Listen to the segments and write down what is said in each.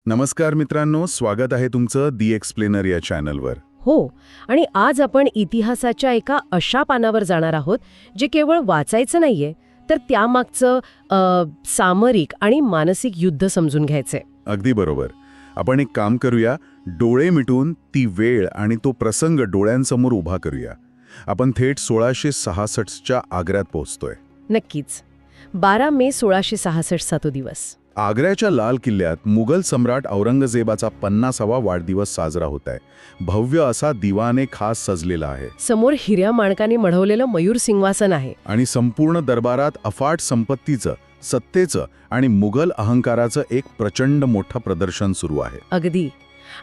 नमस्कार मित्रांनो, स्वागत आहे तुमचं दी एक्सप्लेनर या चॅनलवर. हो, आणि आज आपण इतिहासाच्या एका अशा पानावर जाणार आहोत जे केवळ वाचायचं नाहीये, तर त्यामागचं सामरिक आणि मानसिक युद्ध समजून घ्यायचंय. अगदी बरोबर. आपण एक काम करूया, डोळे मिटून ती वेळ आणि तो प्रसंग डोळ्यांसमोर उभा करूया. आपण थेट 1666च्या आग्र्यात पोहोचतोय. नक्कीच. 12 मे 1666 तो दिवस. आग्र्याच्या लाल किल्ल्यात मुघल सम्राट औरंगजेबाचा 50वा वाढदिवस साजरा होत आहे. भव्य असा दिवाने खास सजलेला आहे. समोर हिऱ्या माणकाने मढवलेलं मयूर सिंहासन आहे. आणि संपूर्ण दरबारात अफाट संपत्तीचं, सत्तेचं आणि मुघल अहंकाराचं एक प्रचंड मोठं प्रदर्शन सुरू आहे. अगदी.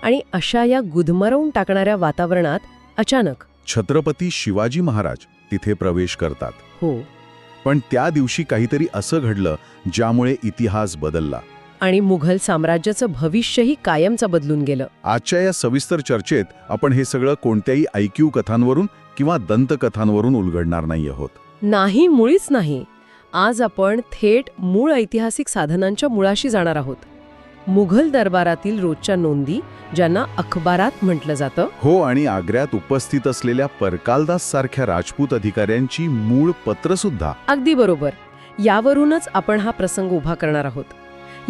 आणि अशा या गुदमरवून टाकणाऱ्या वातावरणात अचानक छत्रपती शिवाजी महाराज तिथे प्रवेश करतात. हो. पण त्या दिवशी काहीतरी असं घडलं ज्यामुळे इतिहास बदलला. आणि मुघल साम्राज्याचं भविष्यही कायमचं बदलून गेलं. आजच्या या सविस्तर चर्चेत आपण हे सगळं कोणत्याही ऐकीव कथांवरून किंवा दंतकथांवरून उलगडणार नाही आहोत. नाही, मुळीच नाही. आज आपण थेट मूळ ऐतिहासिक साधनांच्या मुळाशी जाणार आहोत. मुघल दरबारातील रोजच्या नोंदी, ज्यांना अखबारात म्हटलं जातं. हो, आणि आग्र्यात उपस्थित असलेल्या परकालदास सारख्या राजपूत अधिकाऱ्यांची मूळ पत्र सुद्धा. अगदी बरोबर. यावरूनच आपण हा प्रसंग उभा करणार आहोत.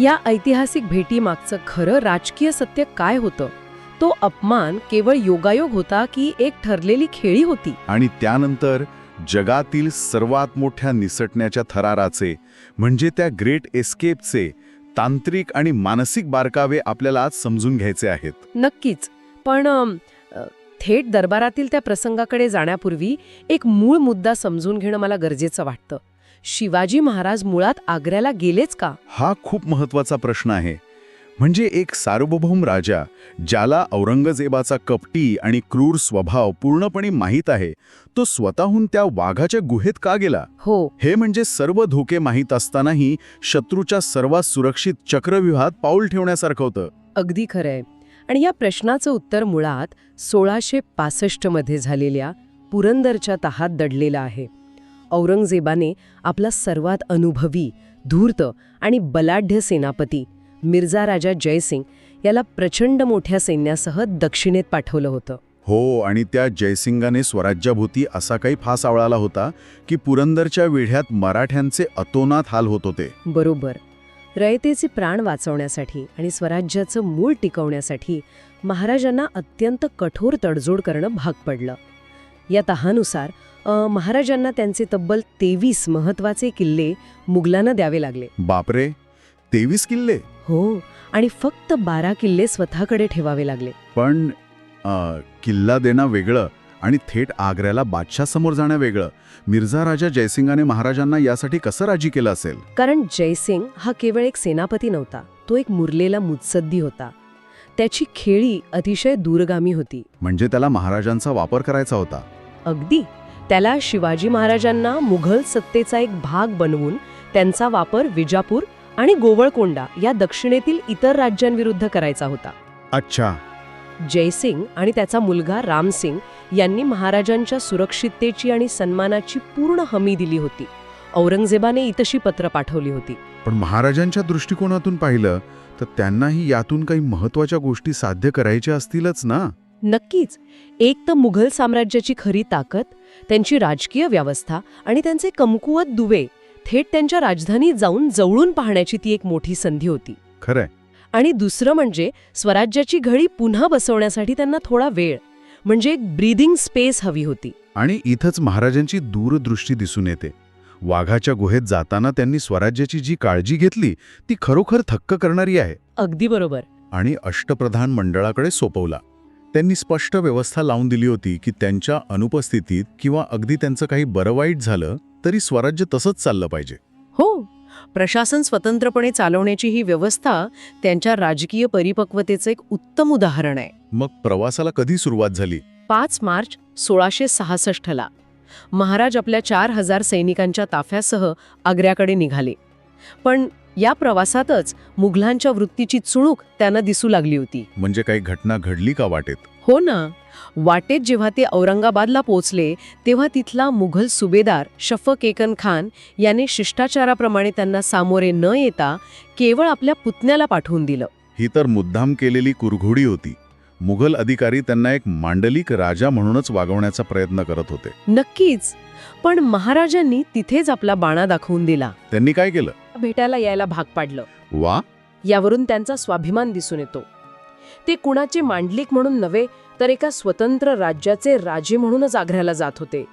या ऐतिहासिक भेटीमागचं खरं राजकीय सत्य काय होतं? तो अपमान केवळ योगायोग होता की एक ठरलेली खेळी होती? आणि त्यानंतर जगातील सर्वात मोठ्या निसटण्याच्या थराराचे, म्हणजे त्या ग्रेट एस्केपचे तांत्रिक आणि मानसिक बारकावे आपल्याला आज समजून घ्यायचे आहेत. नक्कीच. पण थेट दरबारातील त्या प्रसंगाकडे जाण्यापूर्वी एक मूळ मुद्दा समजून घेणं मला गरजेचं वाटतं. शिवाजी महाराज मुळात आग्र्याला गेलेच का? हा खूप महत्वाचा प्रश्न आहे. म्हणजे एक सार्वभौम राजा, ज्याला औरंगजेबाचा कपटी आणि क्रूर स्वभाव पूर्णपणे माहीत आहे, तो स्वतःहून त्या वाघाच्या गुहेत का गेला? हो. हे म्हणजे सर्व धोके माहीत असतानाही शत्रूच्या सर्वात सुरक्षित चक्रव्यूहात पाऊल ठेवण्यासारखं होतं. अगदी खरंय. आणि या प्रश्नाचं उत्तर मुळात 1665 मध्ये झालेल्या पुरंदरच्या तहात दडलेलं आहे. औरंगजेबाने आपला सर्वात अनुभवी, धूर्त आणि बलाढ्य सेनापती मिर्झा राजा जयसिंग याला प्रचंड मोठ्या सैन्यासह दक्षिणेत पाठवलं होतं. हो, आणि त्या जयसिंगाने स्वराज्याभोवती असा काही फास आवळाला होता की पुरंदरच्या वेढ्यात मराठ्यांचे अतोनात हाल होत होते. बरोबर. रयतेचे प्राण वाचवण्यासाठी आणि स्वराज्याचं मूळ टिकवण्यासाठी महाराजांना अत्यंत कठोर तडजोड करणं भाग पडलं. या तहानुसार महाराजांना त्यांचे तब्बल 23 महत्वाचे किल्ले मुघलांना द्यावे लागले. बापरे, 23 किल्ले? हो, आणि फक्त 12 किल्ले स्वतःकडे ठेवावे लागले. पण किल्ला देणं वेगळं आणि थेट आग्र्याला बादशाह जाणं वेगळं. मिर्झा राजा जयसिंगाने महाराजांना यासाठी कसं राजी केलं असेल? कारण जयसिंग हा केवळ एक सेनापती नव्हता, तो एक मुरलेला मुत्सद्दी होता. त्याची खेळी अतिशय दूरगामी होती. म्हणजे त्याला महाराजांचा वापर करायचा होता. अगदी. त्याला शिवाजी महाराजांना मुघल सत्तेचा एक भाग बनवून त्यांचा वापर विजापूर आणि गोवळकोंडा या दक्षिणेतील इतर राज्यांविरुद्ध करायचा होता. अच्छा. जयसिंग आणि त्याचा मुलगा रामसिंग यांनी महाराजांच्या सुरक्षिततेची आणि सन्मानाची पूर्ण हमी दिली होती. औरंगजेबाने इतशी पत्र पाठवली होती. पण महाराजांच्या दृष्टिकोनातून पाहिलं तर त्यांनाही यातून काही महत्वाच्या गोष्टी साध्य करायच्या असतीलच ना? नक्कीच. एक तर मुघल साम्राज्याची खरी ताकद, त्यांची राजकीय व्यवस्था आणि त्यांचे कमकुवत दुवे थेट त्यांच्या राजधानीत जाऊन जवळून पाहण्याची ती एक मोठी संधी होती. खरंय. आणि दुसरं म्हणजे स्वराज्याची घडी पुन्हा बसवण्यासाठी त्यांना थोडा वेळ, म्हणजे एक ब्रीदिंग स्पेस हवी होती. आणि इथंच महाराजांची दूरदृष्टी दिसून येते. वाघाच्या गुहेत जाताना त्यांनी स्वराज्याची जी काळजी घेतली ती खरोखर थक्क करणारी आहे. अगदी बरोबर. आणि अष्टप्रधान मंडळाकडे सोपवला. त्यांनी स्पष्ट व्यवस्था लावून दिली होती की त्यांच्या अनुपस्थितीत किंवा अगदी त्यांचं काही बरं वाईट झालं तरी स्वराज्य तसंच चाललं पाहिजे. हो. प्रशासन स्वतंत्रपणे चालवण्याची ही व्यवस्था त्यांच्या राजकीय परिपक्वतेचं एक उत्तम उदाहरण आहे. मग प्रवासाला कधी सुरुवात झाली? 5 मार्च 1666 ला महाराज आपल्या 4000 सैनिकांच्या ताफ्यासह आग्र्याकडे निघाले. पण या प्रवासातच मुघलांच्या वृत्तीची चुणूक त्यांना दिसू लागली होती. म्हणजे काही घटना घडली का वाटेत? हो ना. वाटेत जेव्हा ते औरंगाबादला पोचले तेव्हा तिथला मुघल सुभेदार शफक-ए खान याने शिष्टाचाराप्रमाणे त्यांना सामोरे न येता केवळ आपल्या पुतण्याला पाठवून दिलं. ही तर मुद्दाम केलेली कुरघोडी होती. मुघल अधिकारी त्यांना एक मांडलिक राजा म्हणूनच वागवण्याचा प्रयत्न करत होते. नक्कीच. पण महाराजांनी तिथेच आपला बाणा दाखवून दिला. त्यांनी काय केलं? भेटायला यायला भाग पाडलं. वा, यावरून त्यांचा स्वाभिमान दिसून येतो. ते कुणाचे मांडलिक म्हणून नव्हे, तर एका स्वतंत्र राज्याचे राजे म्हणूनच आग्र्याला जात होते.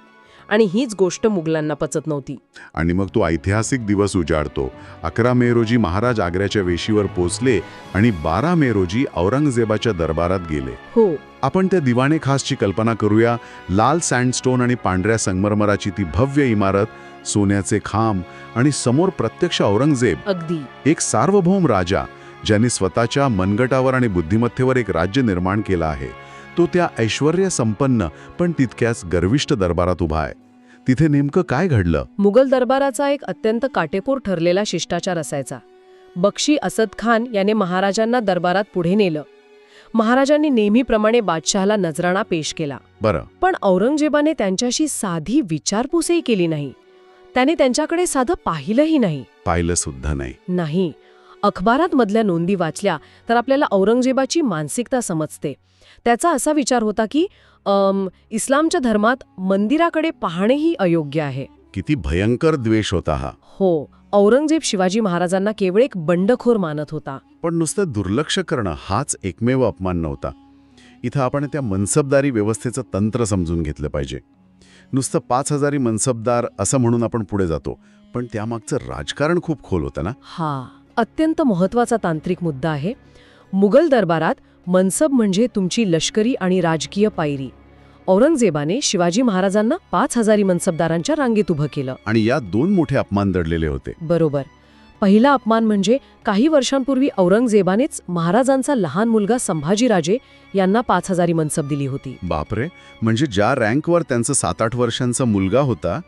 आणि हीच गोष्ट मुघलांना पचत नव्हती. आणि मग तो ऐतिहासिक दिवस उजाडतो. 11 मे रोजी महाराज आग्र्याच्या वेशीवर पोचले आणि 12 मे रोजी औरंगजेबाच्या दरबारात गेले. हो. आपण त्या दिवाणे खासची कल्पना करूया. लाल सँडस्टोन आणि पांढऱ्या संगमरमराची ती भव्य इमारत, सोन्याचे खांब आणि समोर प्रत्यक्ष औरंगजेब. अगदी. एक सार्वभौम राजा ज्यांनी स्वतःच्या मनगटावर आणि बुद्धिमत्तेवर एक राज्य निर्माण केलं आहे. तो त्या ऐश्वर्य संपन्न पण तितक्याच गर्विष्ठ दरबारात उभा आहे. तिथे नेमकं काय घडलं? मुघल दरबाराचा एक अत्यंत काटेकोर ठरलेला शिष्टाचार असायचा. बक्षी असद खान याने महाराजांना दरबारात पुढे नेलं. महाराजांनी नेहमीप्रमाणे बादशहाला नजराणा पेश केला. बरं. पण औरंगजेबाने त्यांच्याशी साधी विचारपूसही केली नाही. त्याने त्यांच्याकडे साधं पाहिलंही नाही. पाहिलं सुद्धा नाही. नाही. अखबारात मधल्या नोंदी वाचल्या तर आपल्याला औरंगजेबाची मानसिकता समजते. त्याचा असा विचार होता की इस्लामच्या धर्मात मंदिराकडे पाहणेही अयोग्य आहे. किती भयंकर द्वेष होता हा. हो. औरंगजेब शिवाजी महाराजांना केवळ एक बंडखोर मानत होता. पण नुसतं दुर्लक्ष करणं हाच एकमेव अपमान नव्हता. इथं आपण त्या मनसबदारी व्यवस्थेचं तंत्र समजून घेतलं पाहिजे. नुसतं 5000 मनसबदार असं म्हणून आपण पुढे जातो, पण त्यामागचं राजकारण खूप खोल होतं ना. हा अत्यंत महत्वाचा तांत्रिक मुद्दा आहे. मुघल दरबारात मनसब म्हणजे तुमची लष्करी आणि राजकीय पायरी. औरंगजेबाने शिवाजी महाराजांना 5000 मनसबदारांच्या रांगेत उभं केलं. आणि या 2 मोठे अपमान दडलेले होते. बरोबर. पहिला अपमान म्हणजे काही वर्षांपूर्वी औरंगजेबानेच महाराजांचा लहान मुलगा संभाजीराजे यांना 5000 मनसब दिली होती. बापरे. म्हणजे ज्या रँकवर त्यांचा 7-8 वर्षांचा मुलगा होता,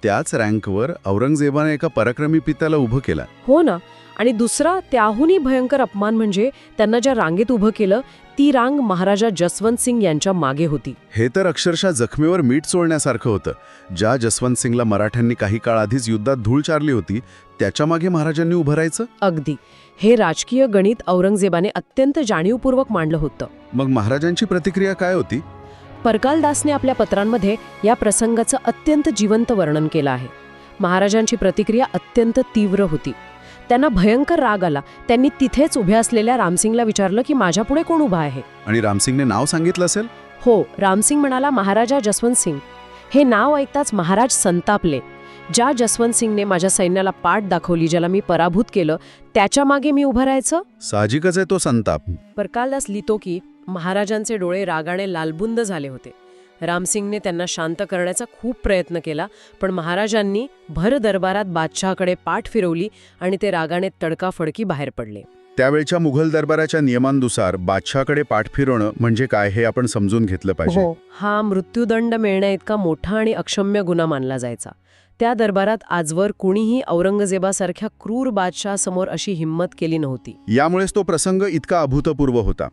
त्याच रँकवर औरंगजेबाने एका पराक्रमी पित्याला उभं केलं. हो ना. आणि दुसरा त्याहूनही भयंकर अपमान म्हणजे त्यांना ज्या रांगेत उभं केलं ती रांग महाराजा जसवंत सिंग यांच्या मागे होती. हे तर अक्षरशः जखमेवर मीठ चोळण्यासारखं होतं. ज्या जसवंत सिंगला मराठ्यांनी काही काळ आधीच युद्धात धूळ चारली होती, त्याच्या मागे महाराजांनी उभं राहायचं. अगदी. हे राजकीय गणित औरंगजेबाने अत्यंत जाणीवपूर्वक मांडलं होतं. मग महाराजांची प्रतिक्रिया काय होती? परकालदासने आपल्या पत्रांमध्ये या प्रसंगाचं अत्यंत जिवंत वर्णन केलं आहे. महाराजांची प्रतिक्रिया अत्यंत तीव्र होती. त्यांना भयंकर राग आला. त्यांनी तिथेच उभ्या असलेल्या रामसिंगला विचारलं की माझ्यापुढे कोण उभा आहे. आणि रामसिंगने नाव सांगितलं असेल. हो. रामसिंग म्हणाला महाराजा जसवंत सिंग. हे नाव ऐकताच महाराज संतापले. ज्या जसवंत सिंगने माझ्या सैन्याला पाठ दाखवली, ज्याला मी पराभूत केलं, त्याच्या मागे मी उभं राहायचं. साहजिकच आहे तो संताप. परकालदास लिहितो की महाराजांचे डोळे रागाने लालबुंद झाले होते. रामसिंगने त्यांना शांत करण्याचा खूप प्रयत्न केला, पण महाराजांनी भर दरबारात बादशहाकडे पाठ फिरवली आणि ते रागाने तडकाफडकी बाहेर पडले. त्यावेळच्या मुघल दरबाराच्या नियमांनुसार बादशहाकडे पाठ फिरवणं म्हणजे काय हे आपण समजून घेतलं पाहिजे. हा मृत्यूदंड मिळण्याइतका मोठा आणि अक्षम्य गुन्हा मानला जायचा. त्या दरबारात आजवर कुणीही औरंगजेबासारख्या क्रूर बादशहासमोर अशी हिंमत केली नव्हती. यामुळेच तो प्रसंग इतका अभूतपूर्व होता.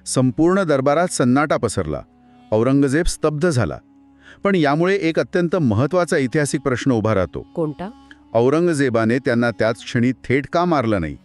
संपूर्ण दरबारात सन्नाटा पसरला. औरंगजेब स्तब्ध झाला. पण यामुळे एक अत्यंत महत्त्वाचा ऐतिहासिक प्रश्न उभा राहतो. कोणता? औरंगजेबाने त्यांना त्याच क्षणी थेट का मारलं नाही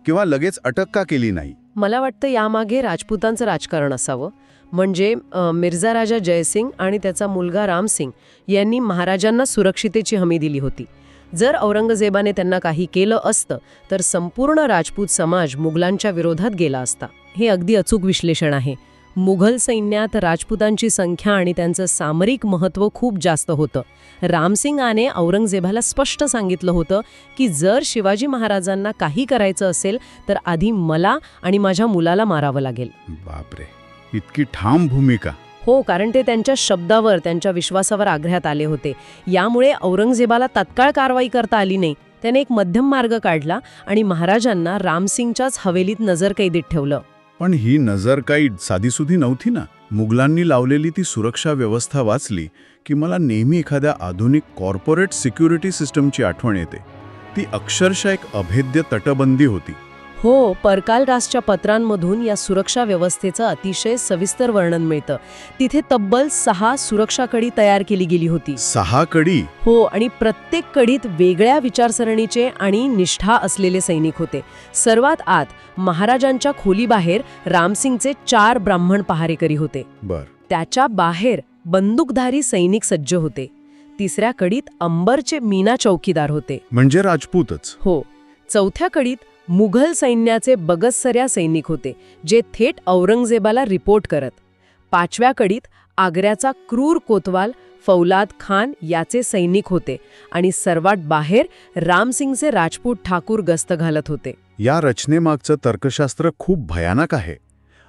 किंवा लगेच अटक का केली नाही? मला वाटतं यामागे राजपुतांचं राजकारण असावं. म्हणजे मिर्झा राजा जयसिंग आणि त्याचा मुलगा रामसिंग यांनी महाराजांना सुरक्षितेची हमी दिली होती. जर औरंगजेबाने त्यांना काही केलं असतं तर संपूर्ण राजपूत समाज मुघलांच्या विरोधात गेला असता. हे अगदी अचूक विश्लेषण आहे. मुघल सैन्यात राजपुतांची संख्या आणि त्यांचं सामरिक महत्त्व खूप जास्त होतं. रामसिंगाने औरंगजेबाला स्पष्ट सांगितलं होतं की जर शिवाजी महाराजांना काही करायचं असेल तर आधी मला आणि माझ्या मुलाला मारावं लागेल. बापरे, इतकी ठाम भूमिका. हो, कारण ते त्यांच्या शब्दावर, त्यांच्या विश्वासावर आग्र्यात आले होते. यामुळे औरंगजेबाला तत्काळ कारवाई करता आली नाही. त्याने एक मध्यम मार्ग काढला आणि महाराजांना रामसिंगच्याच हवेलीत नजरकैदीत ठेवलं. पण ही नजर काही साधीसुधी नव्हती ना. मुघलांनी लावलेली ती सुरक्षा व्यवस्था वाचली की मला नेहमी एखाद्या आधुनिक कॉर्पोरेट सिक्युरिटी सिस्टमची आठवण येते. ती अक्षरशः एक अभेद्य तटबंदी होती. हो, परकालरासच्या पत्रांमधून या सुरक्षा व्यवस्थेचं अतिशय सविस्तर वर्णन मिळतं. तिथे तब्बल 6 सुरक्षा कडी तयार केली गेली होती. 6 कडी? हो, आणि प्रत्येक कडीत वेगळ्या विचारसरणीचे आणि निष्ठा असलेले सैनिक होते. सर्वात आत महाराजांच्या खोलीबाहेर रामसिंगचे 4 ब्राह्मण पहारेकरी होते. बर. त्याच्या बाहेर बंदूकधारी सैनिक सज्ज होते. तिसऱ्या कडीत अंबरचे मीना चौकीदार होते. म्हणजे राजपूतच? हो. चौथ्या कडीत मुघल सैन्याचे बगससऱ्या सैनिक होते, जे थेट औरंगजेबाला रिपोर्ट करत. 5व्या कडीत आग्र्याचा क्रूर कोतवाल फौलाद खान याचे सैनिक होते आणि सर्वात बाहेर रामसिंगचे राजपूत ठाकूर गस्त घालत होते. या रचनेमागचं तर्कशास्त्र खूप भयानक आहे.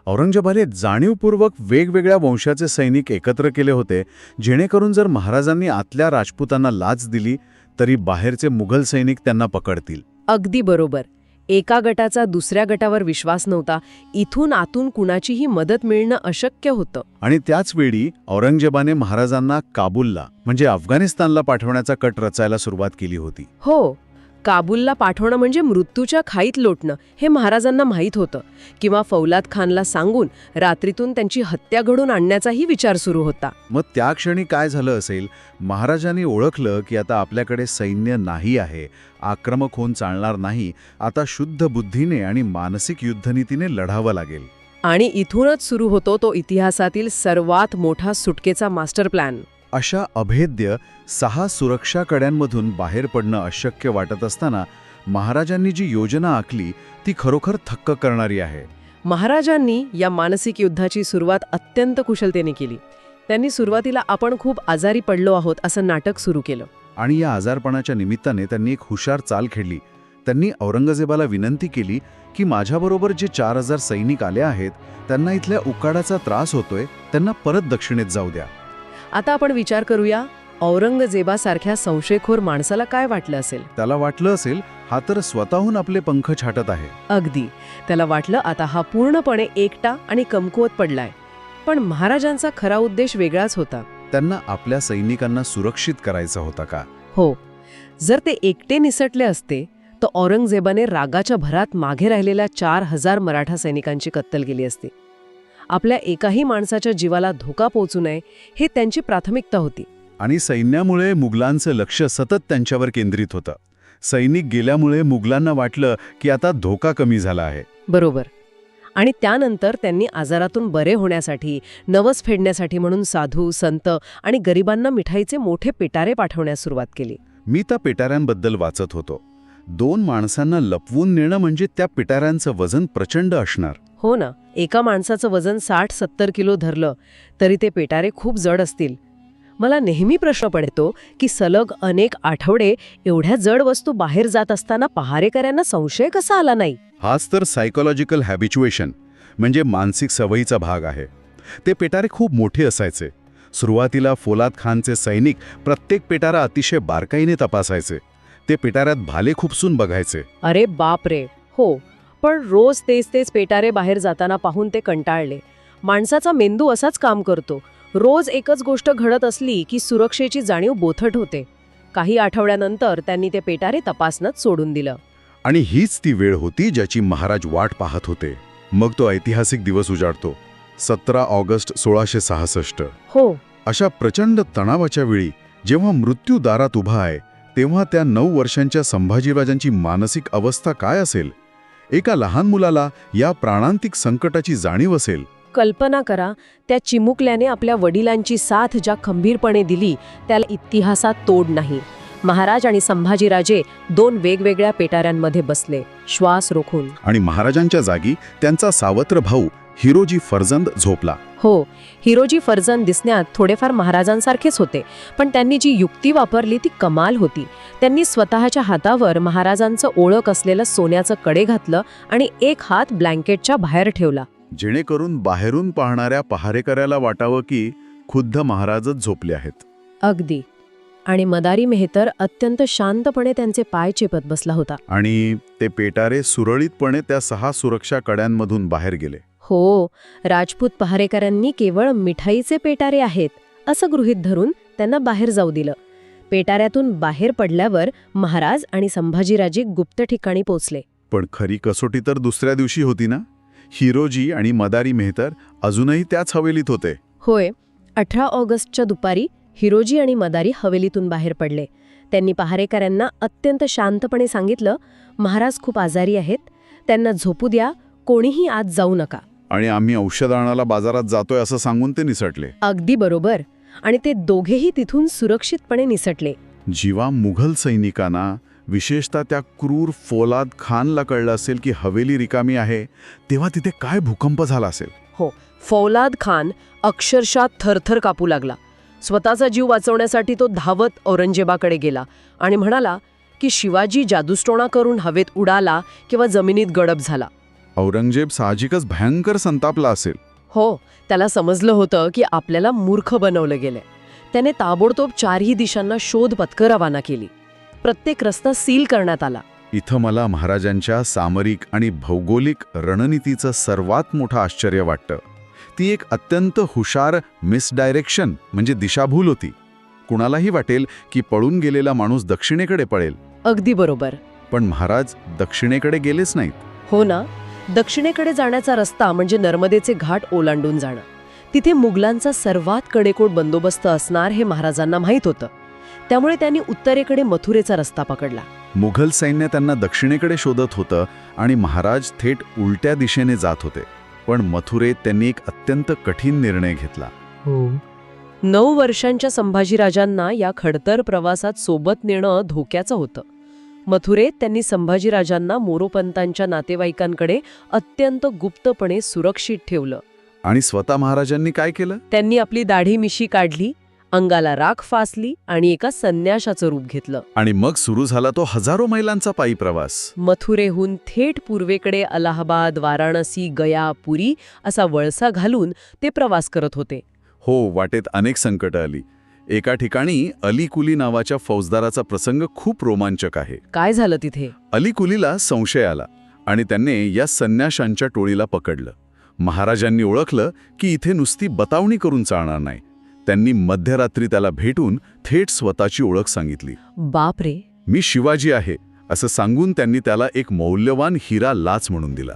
औरंगजेबाने जाणीवपूर्वक वेगवेगळ्या वंशाचे सैनिक एकत्र केले होते, जेणेकरून जर महाराजांनी आतल्या राजपूतांना लाच दिली तरी बाहेरचे मुघल सैनिक त्यांना पकडतील. अगदी बरोबर. एका गटाचा दुसऱ्या गटावर विश्वास नव्हता. इथून आतून कुणाचीही मदत मिळणं अशक्य होतं. आणि त्याच वेळी औरंगजेबाने महाराजांना काबूलला म्हणजे अफगाणिस्तानला पाठवण्याचा कट रचायला सुरुवात केली होती. हो, काबूलला पाठवणं म्हणजे मृत्यूच्या खाईत लोटणं हे महाराजांना माहीत होतं. किंवा फौलाद खानला सांगून रात्रीतून त्यांची हत्या घडून आणण्याचाही विचार सुरू होता. मग त्या क्षणी काय झालं असेल? महाराजांनी ओळखलं की आता आपल्याकडे सैन्य नाही आहे, आक्रमक होऊन चालणार नाही, आता शुद्ध बुद्धीने आणि मानसिक युद्धनीतीने लढावं लागेल. आणि इथूनच सुरू होतो तो इतिहासातील सर्वात मोठा सुटकेचा मास्टर प्लॅन. अशा अभेद्य 6 सुरक्षा कड्यांमधून बाहेर पडणं अशक्य वाटत असताना महाराजांनी जी योजना आखली ती खरोखर थक्क करणारी आहे. महाराजांनी या मानसिक युद्धाची सुरुवात अत्यंत कुशलतेने केली. त्यांनी सुरुवातीला आपण खूप आजारी पडलो आहोत असं नाटक सुरू केलं. आणि या आजारपणाच्या निमित्ताने त्यांनी एक हुशार चाल खेळली. त्यांनी औरंगजेबाला विनंती केली की माझ्याबरोबर जे 4000 सैनिक आले आहेत त्यांना इथल्या उकाडाचा त्रास होतोय, त्यांना परत दक्षिणेत जाऊ द्या. आता आपण विचार करूया, औरंगजेबासारख्या संशयखोर माणसाला काय वाटलं असेल? त्याला वाटलं असेल हा तर स्वतःहून आपले पंख छाटत आहे. अगदी. त्याला वाटलं आता हा पूर्णपणे एकटा आणि कमकुवत पडलाय. पण महाराजांचा खरा उद्देश वेगळाच होता. त्यांना आपल्या सैनिकांना सुरक्षित करायचा होता का? हो. जर ते एकटे निसटले असते तर औरंगजेबाने रागाच्या भरात मागे राहिलेल्या 4000 मराठा सैनिकांची कत्तल केली असती. आपल्या एकाही माणसाच्या जीवाला धोका पोहोचू नये हे त्यांची प्राथमिकता होती. आणि सैन्यामुळे मुघलांचं लक्ष सतत त्यांच्यावर केंद्रित होतं. सैनिक गेल्यामुळे मुघलांना वाटलं की आता धोका कमी झाला आहे. बरोबर. आणि त्यानंतर त्यांनी आजारातून बरे होण्यासाठी, नवस फेडण्यासाठी म्हणून साधू, संत आणि गरिबांना मिठाईचे मोठे पिटारे पाठवण्यास सुरुवात केली. मी त्या पिटाऱ्यांबद्दल वाचत होतो. 2 माणसांना लपवून नेणं म्हणजे त्या पिटाऱ्यांचं वजन प्रचंड असणार. हो ना. एका माणसाचं वजन 60-70 किलो धरलं तरी ते पिटारे खूप जड असतील. मला नेहमी प्रश्न पडतो की सलग अनेक आठवडे एवढ्या जड वस्तू बाहेर जात असताना पहारेकऱ्यांना संशय कसा आला नाही? हाच तर सायकोलॉजिकल हॅबिच्युएशन म्हणजे मानसिक सवयीचा भाग आहे. ते पिटारे खूप मोठे असायचे. सुरुवातीला फौलाद खानचे सैनिक प्रत्येक पिटारा अतिशय बारकाईने तपासायचे. ते पिटाऱ्यात भाले खुपसून बघायचे. अरे बाप रे. हो, पण रोज तेच पेटारे बाहेर जाताना पाहून ते कंटाळले. माणसाचा मेंदू असाच काम करतो. रोज एकच गोष्ट घडत असली की सुरक्षेची जाणीव बोथट होते. काही आठवड्यानंतर त्यांनी ते पेटारे तपासणंच सोडून दिलं. आणि हीच ती वेळ होती ज्याची महाराज वाट पाहत होते. मग तो ऐतिहासिक दिवस उजाडतो, 17 ऑगस्ट 1666. हो. अशा प्रचंड तणावाच्या वेळी जेव्हा मृत्यू दारात उभा आहे तेव्हा त्या 9 वर्षांच्या संभाजीराजांची मानसिक अवस्था काय असेल? एका लहान मुलाला या प्राणांतिक संकटाची जाणीव असेल. कल्पना करा, त्या चिमुकल्याने आपल्या वडिलांची साथ ज्या खंबीरपणे दिली त्याला इतिहासात तोड नाही. महाराज आणि संभाजीराजे 2 वेगवेगळ्या पेटाऱ्यांमध्ये बसले, श्वास रोखून. आणि महाराजांच्या जागी त्यांचा सावत्र भाऊ हिरोजी फर्जंद झोपला. हो, हिरोजी फर्जंद दिसण्यात थोडेफार महाराजांसारखेच होते, पण त्यांनी जी युक्ती वापरली ती कमाल होती. त्यांनी स्वतःच्या हातावर महाराजांचं ओळख असलेलं सोन्याचं कडे घातलं आणि एक हात ब्लँकेटच्या बाहेर ठेवला, जेणेकरून बाहेरून पाहणाऱ्या पहारेकऱ्याला वाटावं की खुद्द महाराजच झोपले आहेत. अगदी. आणि मदारी मेहतर अत्यंत शांतपणे त्यांचे पाय चेपत बसला होता. आणि ते पेटारे सुरळीतपणे त्या 6 सुरक्षा कड्यांमधून बाहेर गेले. हो, राजपूत पहारेकऱ्यांनी केवळ मिठाईचे पेटारे आहेत असं गृहीत धरून त्यांना बाहेर जाऊ दिलं. पेटाऱ्यातून बाहेर पडल्यावर महाराज आणि संभाजीराजे गुप्त ठिकाणी पोचले. पण खरी कसोटी तर दुसऱ्या दिवशी होती ना. हिरोजी आणि मदारी मेहतर अजूनही त्याच हवेलीत होते. होय, 18 ऑगस्टच्या दुपारी हिरोजी आणि मदारी हवेलीतून बाहेर पडले. त्यांनी पहारेकऱ्यांना अत्यंत शांतपणे सांगितलं, महाराज खूप आजारी आहेत, त्यांना झोपू द्या, कोणीही आत जाऊ नका. आणि आम्ही औषध आणायला बाजारात जातोय असं सांगून ते निसटले. अगदी बरोबर. आणि ते दोघेही तिथून सुरक्षितपणे निसटले. जेव्हा मुघल सैनिकांना, विशेषतः त्या क्रूर फौलाद खानला कळलं असेल की हवेली रिकामी आहे, तेव्हा तिथे काय भूकंप झाला असेल. हो, फौलाद खान अक्षरशः थरथर कापू लागला. स्वतःचा जीव वाचवण्यासाठी तो धावत औरंगजेबाकडे गेला आणि म्हणाला की शिवाजी जादूटोणा करून हवेत उडाला किंवा जमिनीत गडप झाला. औरंगजेब साहजिकच भयंकर संतापला असेल. हो, त्याला समजलं होतं की आपल्याला मूर्ख बनवलं गेलंय. त्याने ताबडतोब चारही दिशांना शोध पथकं रवाना केली. प्रत्येक रस्ता सील करण्यात आला. इथं मला महाराजांच्या सामरिक आणि भौगोलिक रणनीतीचं सर्वात मोठं आश्चर्य वाटतं. ती एक अत्यंत हुशार मिसडायरेक्शन म्हणजे दिशाभूल होती. कुणालाही वाटेल की पळून गेलेला माणूस दक्षिणेकडे पळेल. अगदी बरोबर. पण महाराज दक्षिणेकडे गेलेच नाहीत. हो ना, दक्षिणेकडे जाण्याचा रस्ता म्हणजे नर्मदेचे घाट ओलांडून जाणं. तिथे मुघलांचा सर्वात कडेकोट बंदोबस्त असणार हे महाराजांना माहीत होतं. त्यामुळे त्यांनी उत्तरेकडे मथुरेचा रस्ता पकडला. मुघल सैन्य त्यांना दक्षिणेकडे शोधत होतं आणि महाराज थेट उलट्या दिशेने जात होते. पण मथुरेत त्यांनी एक अत्यंत कठीण निर्णय घेतला. 9 वर्षांच्या संभाजीराजांना या खडतर प्रवासात सोबत नेणं धोक्याचं होतं. मथुरेत त्यांनी संभाजीराजांना मोरोपंतांच्या नातेवाईकांकडे अत्यंत गुप्तपणे सुरक्षित ठेवलं. आणि स्वतः महाराजांनी काय केलं? त्यांनी आपली दाढी मिशी काढली, अंगाला राख फासली आणि एका संन्याशाचं रूप घेतलं. आणि मग सुरू झाला तो हजारो मैलांचा पायी प्रवास. मथुरेहून थेट पूर्वेकडे अलाहाबाद, वाराणसी, गया, पुरी असा वळसा घालून ते प्रवास करत होते. हो, वाटेत अनेक संकटं आली. एका ठिकाणी अली कुली नावाच्या फौजदाराचा प्रसंग खूप रोमांचक आहे. काय झालं तिथे? अली कुलीला संशय आला आणि त्यांनी या संन्याशांच्या टोळीला पकडलं. महाराजांनी ओळखलं की इथे नुसती बतावणी करून चालणार नाही. त्यांनी मध्यरात्री त्याला भेटून थेट स्वतःची ओळख सांगितली. बापरे! मी शिवाजी आहे असं सांगून त्यांनी त्याला एक मौल्यवान हिरा लाच म्हणून दिला.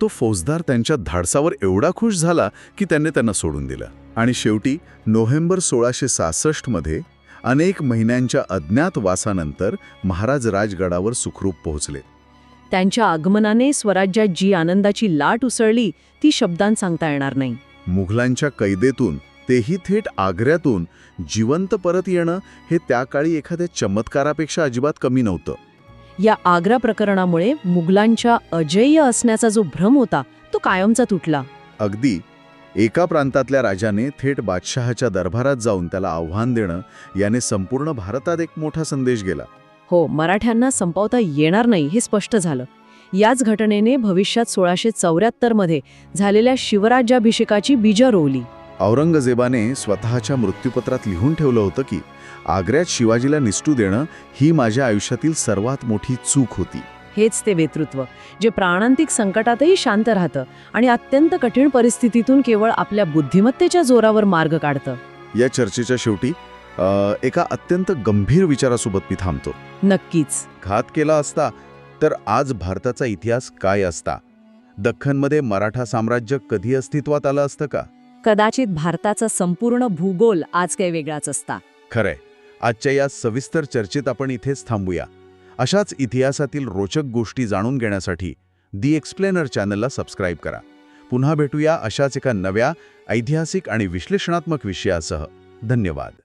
तो फौजदार त्यांच्या धाडसावर एवढा खुश झाला की त्यांना सोडून दिलं. आणि शेवटी नोव्हेंबर 1666 मध्ये अनेक महिन्यांच्या अज्ञात वासानंतर महाराज राजगडावर सुखरूप पोहोचले. त्यांच्या आगमनाने स्वराज्यात जी आनंदाची लाट उसळली ती शब्दांत सांगता येणार नाही. मुघलांच्या कैदेतून, तेही थेट आग्र्यातून जिवंत परत येणं हे त्या काळी एखाद्या चमत्कारापेक्षा अजिबात कमी नव्हतं. या आग्रा प्रकरणामुळे मुघलांच्या अजेय असण्याचा जो भ्रम होता तो कायमचा तुटला. अगदी. एका प्रांतातल्या राजाने थेट बादशहाच्या दरबारात जाऊन त्याला आव्हान देणं याने संपूर्ण भारतात एक मोठा संदेश गेला. हो, मराठ्यांना संपवता येणार नाही हे स्पष्ट झालं. याच घटनेने भविष्यात 1674 मध्ये झालेल्या शिवराज्याभिषेकाची बीजं रोवली. औरंगजेबाने स्वतःच्या मृत्यूपत्रात लिहून ठेवलं होतं की आग्र्यात शिवाजीला निसटू देणं ही माझ्या आयुष्यातील सर्वात मोठी चूक होती. हेच ते वेतृत्व जे प्राणांतिक संकटातही शांत राहतं आणि अत्यंत कठीण परिस्थितीतून केवळ आपल्या बुद्धिमत्तेच्या जोरावर मार्ग काढतं. या चर्चेच्या शेवटी एका अत्यंत गंभीर विचारासोबत मी थांबतो. नक्कीच. घात केला असता तर आज भारताचा इतिहास काय असता? दख्खनमध्ये मराठा साम्राज्य कधी अस्तित्वात आलं असतं का? कदाचित भारताचा संपूर्ण भूगोल आज काही वेगळाच असता. खरंय. आजच्या या सविस्तर चर्चेत आपण इथेच थांबूया. अशाच इतिहासातील रोचक गोष्टी जाणून घेण्यासाठी दी एक्सप्लेनर चॅनलला सबस्क्राईब करा. पुन्हा भेटूया अशाच एका नव्या ऐतिहासिक आणि विश्लेषणात्मक विषयासह. धन्यवाद.